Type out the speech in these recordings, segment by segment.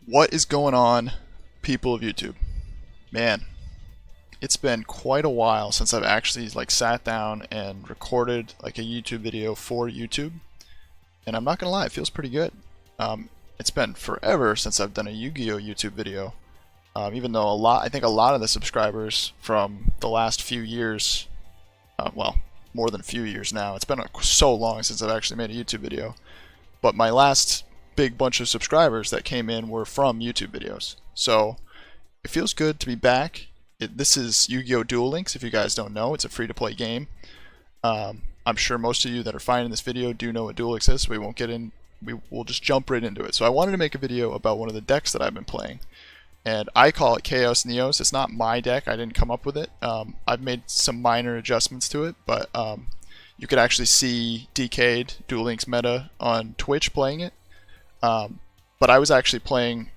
What is going on, people of YouTube? Man, it's been quite a while since I've actually sat down and recorded like a YouTube video for YouTube, and I'm not gonna lie, it feels pretty good. It's been forever since I've done a Yu-Gi-Oh YouTube video, even though I think a lot of the subscribers from the last few years, well, more than a few years now. It's been so long since I've actually made a YouTube video, but my last big bunch of subscribers that came in were from YouTube videos. So it feels good to be back. This is Yu-Gi-Oh! Duel Links. If you guys don't know, it's a free-to-play game. I'm sure most of you that are finding this video do know what Duel Links is, so we won't get in. We'll just jump right into it. So I wanted to make a video about one of the decks that I've been playing, and I call it Chaos Neos. It's not my deck. I didn't come up with it. I've made some minor adjustments to it, but you could actually see DK'd Duel Links meta on Twitch playing it. But I was actually playing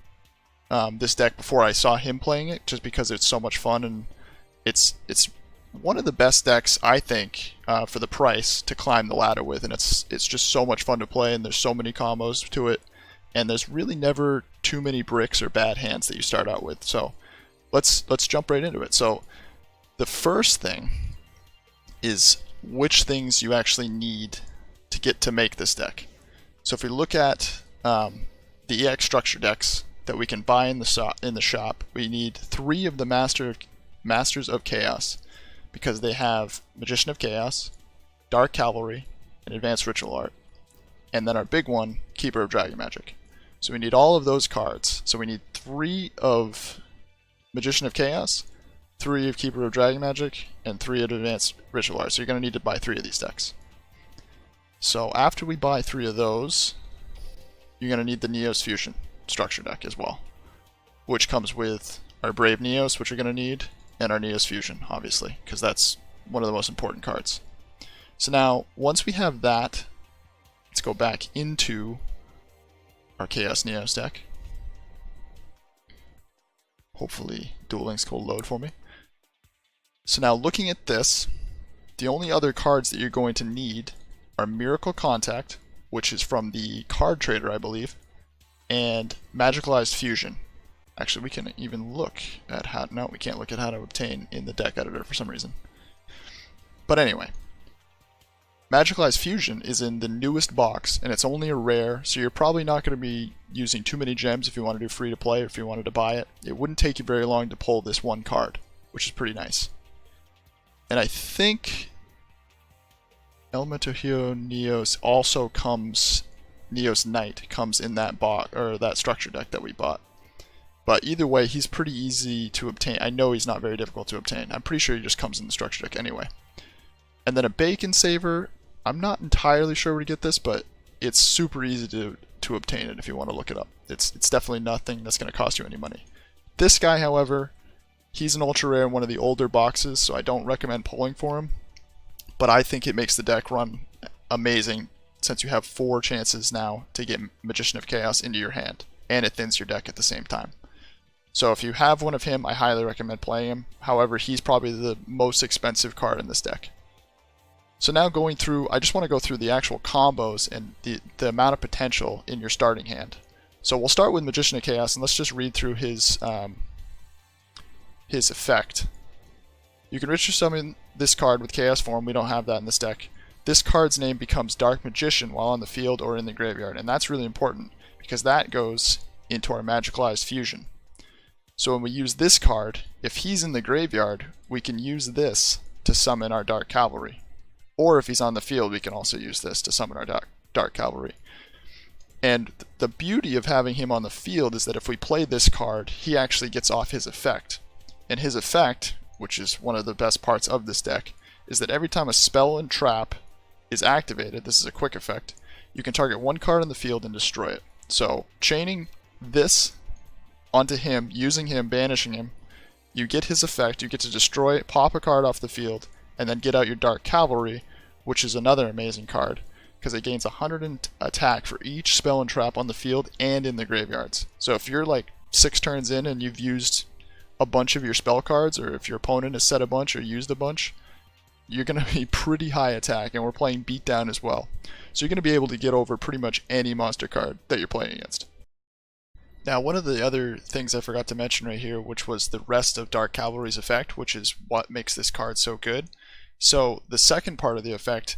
this deck before I saw him playing it, just because it's so much fun, and it's one of the best decks, I think, for the price to climb the ladder with, and it's just so much fun to play, and there's so many combos to it, and there's really never too many bricks or bad hands that you start out with. So let's jump right into it. So the first thing is which things you actually need to get to make this deck. So if we look at the EX structure decks that we can buy in the shop, we need 3 of the Masters of Chaos, because they have Magician of Chaos, Dark Cavalry, and Advanced Ritual Art, and then our big one, Keeper of Dragon Magic. So we need all of those cards. So we need 3 of Magician of Chaos, 3 of Keeper of Dragon Magic, and 3 of Advanced Ritual Art. So you're going to need to buy 3 of these decks. So after we buy 3 of those, you're going to need the Neos Fusion structure deck as well, which comes with our Brave Neos, which you're going to need, and our Neos Fusion, obviously, because that's one of the most important cards. So now, once we have that, let's go back into our Chaos Neos deck. Hopefully Duel Links will load for me. So now, looking at this, the only other cards that you're going to need are Miracle Contact, which is from the card trader, I believe, and Magicalized Fusion. Actually, we can even look at how... No, we can't look at how to obtain in the deck editor for some reason. But anyway, Magicalized Fusion is in the newest box, and it's only a rare, so you're probably not going to be using too many gems if you want to do free-to-play, or if you wanted to buy it. It wouldn't take you very long to pull this one card, which is pretty nice. And I think Yugioh Neos also comes... Neos Knight comes in that that structure deck that we bought. But either way, he's pretty easy to obtain. I know he's not very difficult to obtain. I'm pretty sure he just comes in the structure deck anyway. And then a Bacon Saver. I'm not entirely sure where to get this, but it's super easy to obtain it if you want to look it up. It's definitely nothing that's going to cost you any money. This guy, however, he's an ultra rare in one of the older boxes, so I don't recommend pulling for him. But I think it makes the deck run amazing, since you have 4 chances now to get Magician of Chaos into your hand, and it thins your deck at the same time. So if you have one of him, I highly recommend playing him. However, he's probably the most expensive card in this deck. So now going through, I just want to go through the actual combos and the amount of potential in your starting hand. So we'll start with Magician of Chaos, and let's just read through his effect. You can ritual summon this card with Chaos form. We don't have that in this deck. This card's name becomes Dark Magician while on the field or in the graveyard, and that's really important because that goes into our Magicalized Fusion. So when we use this card, if he's in the graveyard, we can use this to summon our Dark Cavalry. Or if he's on the field, we can also use this to summon our Dark Cavalry. And the beauty of having him on the field is that if we play this card, he actually gets off his effect. And his effect, which is one of the best parts of this deck, is that every time a spell and trap is activated, this is a quick effect, you can target one card in the field and destroy it. So chaining this onto him, using him, banishing him, you get his effect, you get to destroy it, pop a card off the field, and then get out your Dark Cavalry, which is another amazing card, because it gains 100 attack for each spell and trap on the field and in the graveyards. So if you're like 6 turns in and you've used a bunch of your spell cards, or if your opponent has set a bunch or used a bunch, you're going to be pretty high attack, and we're playing beatdown as well. So you're going to be able to get over pretty much any monster card that you're playing against. Now, one of the other things I forgot to mention right here, which was the rest of Dark Cavalry's effect, which is what makes this card so good. So the second part of the effect,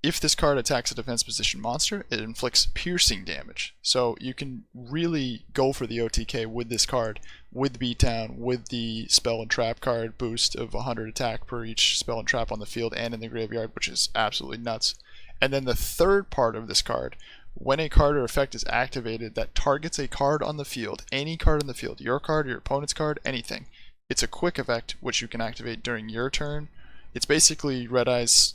if this card attacks a defense position monster, it inflicts piercing damage. So you can really go for the OTK with this card, with Beatdown, with the Spell and Trap card boost of 100 attack per each spell and trap on the field and in the graveyard, which is absolutely nuts. And then the third part of this card, when a card or effect is activated that targets a card on the field, any card on the field, your card, your opponent's card, anything, it's a quick effect which you can activate during your turn. It's basically Red Eyes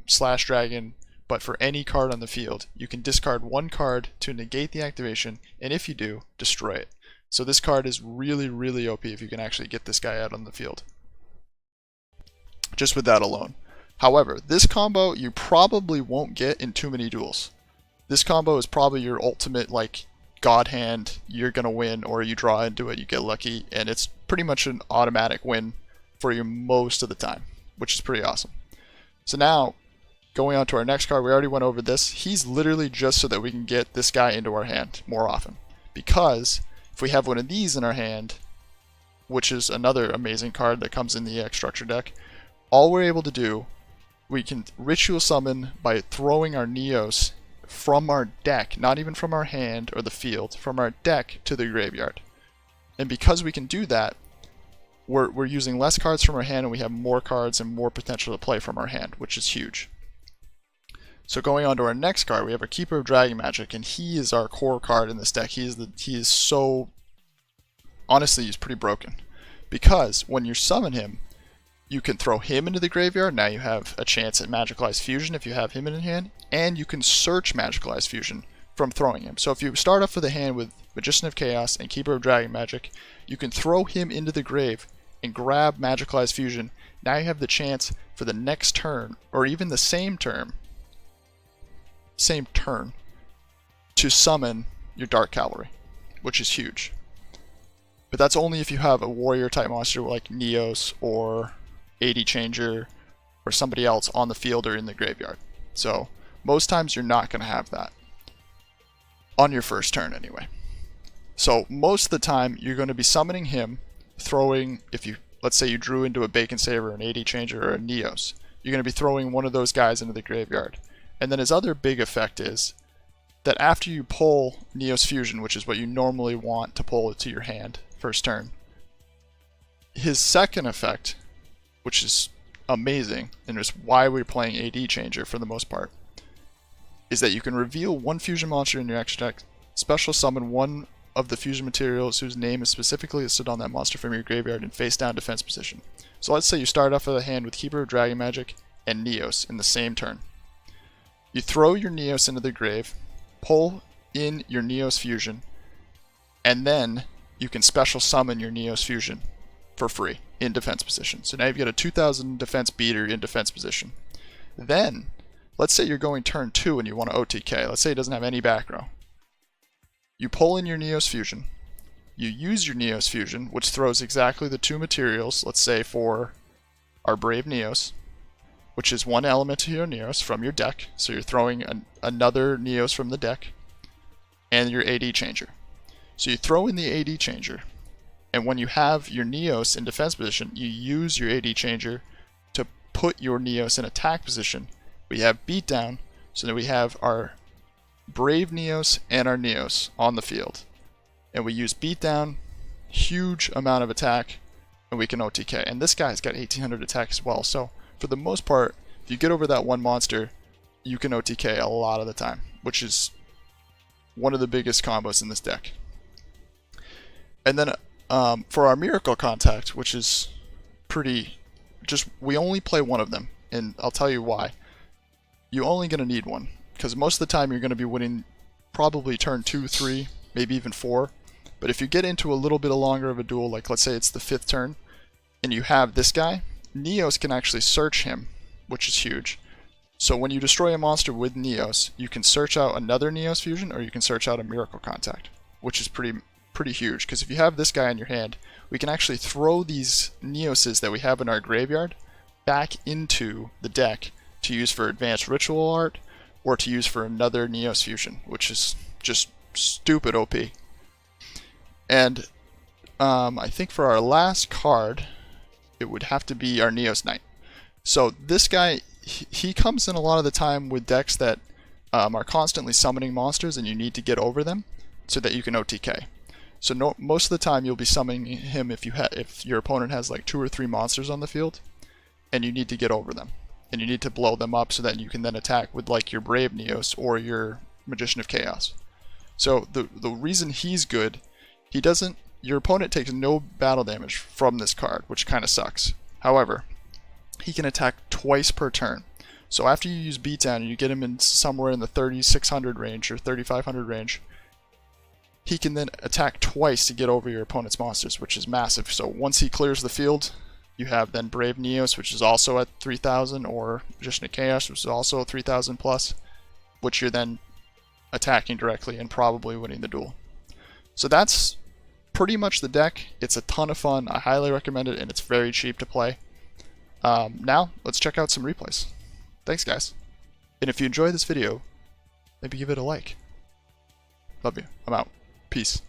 Slash Dragon, but for any card on the field. You can discard one card to negate the activation, and if you do, destroy it. So this card is really, really OP if you can actually get this guy out on the field, just with that alone. However, this combo you probably won't get in too many duels. This combo is probably your ultimate, like, God Hand, you're going to win, or you draw into it, you get lucky, and it's pretty much an automatic win for you most of the time, which is pretty awesome. So now, going on to our next card, we already went over this. He's literally just so that we can get this guy into our hand more often. Because if we have one of these in our hand, which is another amazing card that comes in the EX Structure deck, all we're able to do, we can Ritual Summon by throwing our Neos from our deck, not even from our hand or the field, from our deck to the graveyard. And because we can do that, we're using less cards from our hand and we have more cards and more potential to play from our hand, which is huge. So going on to our next card, we have our Keeper of Dragon Magic, and he is our core card in this deck. He is so, honestly, he's pretty broken. Because when you summon him, you can throw him into the graveyard. Now you have a chance at Magical Eyes Fusion if you have him in hand, and you can search Magical Eyes Fusion from throwing him. So if you start off with a hand with Magician of Chaos and Keeper of Dragon Magic, you can throw him into the grave and grab Magical Eyes Fusion. Now you have the chance for the next turn, or even the same turn, to summon your Dark Cavalry, which is huge. But that's only if you have a warrior type monster like Neos or AD Changer or somebody else on the field or in the graveyard. So most times you're not going to have that on your first turn anyway. So most of the time you're going to be summoning him, throwing, if you, let's say you drew into a Bacon Saver, an AD Changer, or a Neos, you're going to be throwing one of those guys into the graveyard. And then his other big effect is that after you pull Neos Fusion, which is what you normally want to pull it to your hand first turn, his second effect, which is amazing, and is why we're playing AD Changer for the most part, is that you can reveal one fusion monster in your extra deck, special summon one of the fusion materials whose name is specifically listed on that monster from your graveyard in face down defense position. So let's say you start off with a hand with Keeper of Dragon Magic and Neos in the same turn. You throw your Neos into the grave, pull in your Neos Fusion, and then you can special summon your Neos Fusion for free in defense position. So now you've got a 2000 defense beater in defense position. Then, let's say you're going turn 2 and you want to OTK. Let's say it doesn't have any back row. You pull in your Neos Fusion. You use your Neos Fusion, which throws exactly the 2 materials, let's say for our Brave Neos, which is one element to your Neos from your deck. So you're throwing another Neos from the deck, and your AD Changer. So you throw in the AD Changer, and when you have your Neos in defense position, you use your AD Changer to put your Neos in attack position. We have Beatdown, so that we have our Brave Neos and our Neos on the field. And we use Beatdown, huge amount of attack, and we can OTK. And this guy's got 1800 attack as well, so for the most part, if you get over that one monster, you can OTK a lot of the time, which is one of the biggest combos in this deck. And then for our Miracle Contact, which is pretty, we only play one of them, and I'll tell you why. You're only going to need one, because most of the time you're going to be winning probably turn 2, 3, maybe even 4. But if you get into a little bit longer of a duel, like let's say it's the 5th turn, and you have this guy, Neos can actually search him, which is huge. So when you destroy a monster with Neos, you can search out another Neos Fusion, or you can search out a Miracle Contact, which is pretty huge, because if you have this guy in your hand, we can actually throw these Neoses that we have in our graveyard back into the deck to use for advanced ritual art, or to use for another Neos Fusion, which is just stupid OP. And I think for our last card, it would have to be our Neos Knight. So this guy, he comes in a lot of the time with decks that are constantly summoning monsters, and you need to get over them so that you can OTK. So most of the time you'll be summoning him if your opponent has like 2 or 3 monsters on the field, and you need to get over them, and you need to blow them up so that you can then attack with like your Brave Neos or your Magician of Chaos. So the reason he's good, your opponent takes no battle damage from this card, which kind of sucks. However, he can attack twice per turn. So after you use beatdown and you get him in somewhere in the 3600 range or 3500 range, he can then attack twice to get over your opponent's monsters, which is massive. So once he clears the field, you have then Brave Neos, which is also at 3000, or Magician of Chaos, which is also 3000 plus, which you're then attacking directly and probably winning the duel. So that's pretty much the deck. It's a ton of fun. I highly recommend it, and it's very cheap to play. Now, let's check out some replays. Thanks, guys. And if you enjoyed this video, maybe give it a like. Love you. I'm out. Peace.